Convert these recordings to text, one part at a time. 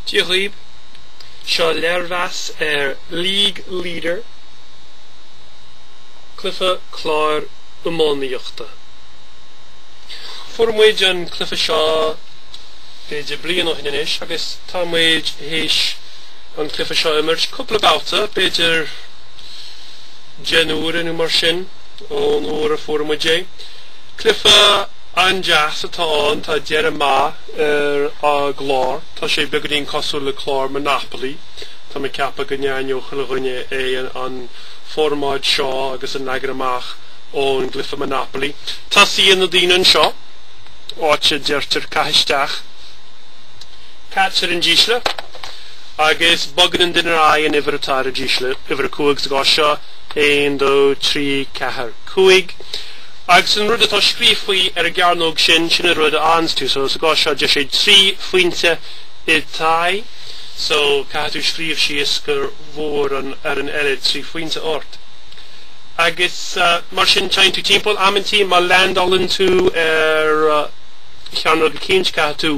Díosle seo Léirmheas League Leader Cluiche Cláir iománaíochta. Fuair an cluiche seo beidir bliain ó hinanis agus tá muid héis an cluiche seo imirt cúpla báta beidir genúra nó mar sin ón uair a fuair muid cluiche an deas atá an tá deire má a glár tá sé begadín cosúil le chlár me Napoli tá me ceapa go neainneocha le ghine an formáid seo agus an neagar amach ón gluife me Napoli tá síon na daoine seo áite deirtar caiisteach caitsir an dísle agus bogan an duine ai an uimhir atá a dísle uimhir a cúig sa gá seo 1, 2, 3, 4, 5 agus an rud atá scríomhfaí a gcearnóg sin a rud a anstú so sa gá seo de sé 3 faointe i tai so catú scríomh síos gur mhór an eile 3 faointe ort agus mar sin tein tú timpeall amantí má landolin tú chearnóg a céint catú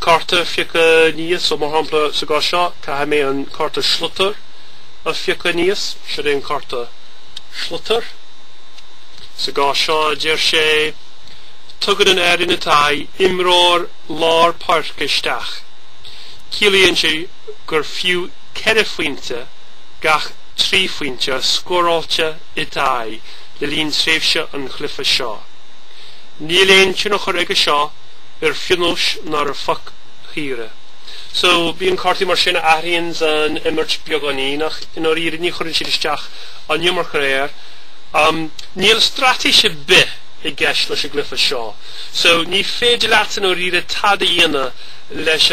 cárta phioctar níos so mar hampla sa gá seo catha mé an cárta sheórt a phioctar níos se é an cárta sheórt sa gá seo deir sé tugad an air in atá imreoir lár páircisteach ciallaíonn sé gur fiú ceithre faointe gach 3 faointe scóráilte i dtí le líon tréimhse an chluife seo níl éon sin chur aige seo ar fionóis nar a fhaightear so bhí an cártaí mar sin aithríonn an imirt beaganí nach in áirí ní chuireann siad isteach an iomar chléir níl straitéise bith i gcest leis a gluife seo so ní féidir leatan ó riad tada dhéana leis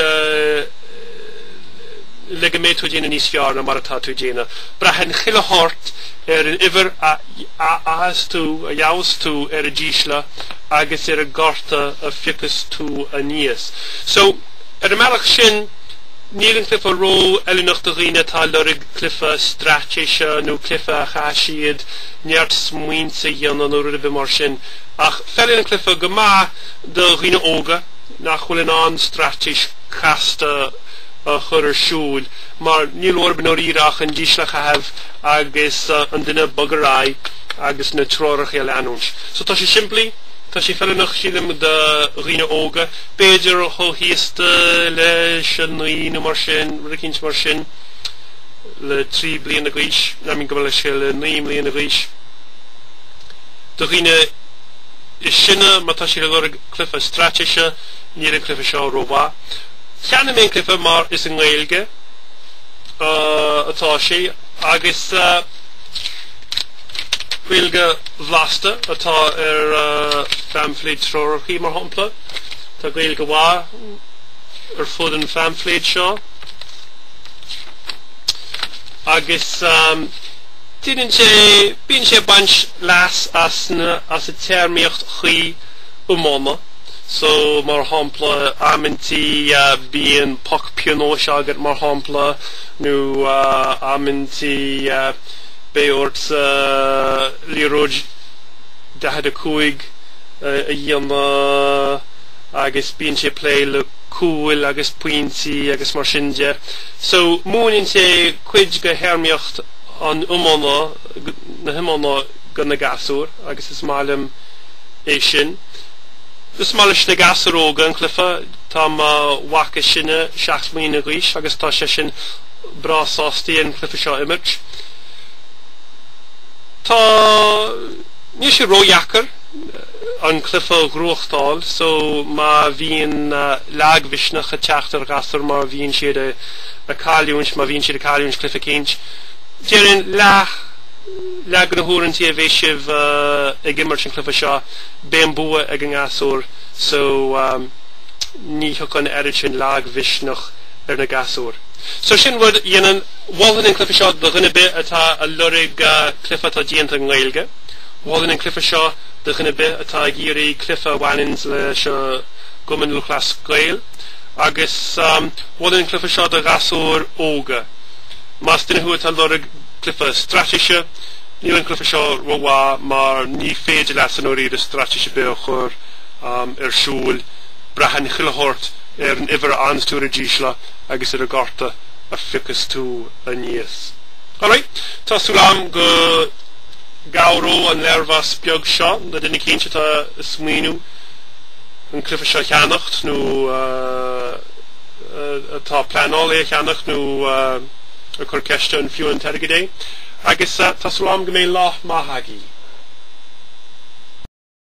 le go méid tú déana níos fearr na mar atá tú déana braitheann chuile shórt ar an uimhir a jaas tú ar a dísle agus ar a cárta a phiocas tú aníos so ar a meallach sin níl an cluife ró eileanach do dhaoine tá lorig cluife straitéise nó cluife a chaisiad neart smaointe dhéana nó rud a bheith mar sin ach feilfidh an cluife go maith do dhaoine óga nach bhfuil an straitéis casta a chur ar siúil mar níl orban ó ríach an dísle chahabh agus an duine bogarráid agus na tróireach a leanúint so tá sé simplí tá sé feilfidh sílim de dhaoine óga beidir ó híosta leis an naoí nó mar sin ricint mar sin le 3 bliain a ghaois na mín go bhfuil sé le 9 bliain a ghaois do dhaoine is sinne má tá sé le lorg cluife straitéise níl an cluife seo rómha cheanna mé cluife mar is an nGaeilge atá sé agus Gaeilge bhlasta atá ar feilfidh tróireachtaí mar hampla tá Gaeilge mhaith ar fud an feilfidh seo agus bíonn sé baint leas as a teirmíocht chuí umána so mar hampla amintí bíon poc pianóis agat mar hampla nó amintí béort líróid 15 a dhéana agus bíonn sé plé le cúil agus puintí agus mar sinne so múinn sé cuid go heirmíocht an umána na himána go na ghasúir agus is málam é sin is mális na ghasúir óga an cluife tá wacha sinne 6 mlíon a ghaois agus tá sé sin brásástaí an cluife seo imirt tá níos sé róheachar an cluife ghruachtáil so má bhíon leaghmhisneach a teachtar ghasúir má bhíonn siad a cáiliúint má bhíonn siad a cáiliúint cluife céint déireann leag na húrantí a bheith sibh ag imirt an cluife seo ben bua ag an ghasúir so ní thucann airad sin leaghmhisneach ar na ghasúir so sin bhfuil dhéanann bhálinn an cluife seo do dhuine bith atá a lorig cluife atá déanta an nGaeilge bhálinn an cluife seo do dhuine bith atá géirí cluife bhainins leis gCumann Lúthchleas Gael agus bhálinn an cluife seo do ghasúir óga más duine thu atá lorig cluife straitéise níl an cluife seo rómha mar ní féidir leat an óirí a straitéise beo chur ar siúil braitheann chuile shórt an iver anstúr a dísle agus a cárta a ficus tú aníos. Alright, tásúlam go gauró an Léirmheas beag seo na duna cínte tá smaoinú an cluiche seo cheannacht nó tá pleanáil é cheannacht nó a chur ceiste an fiú an teirgidé agus tásúlam go mé láth maithagí.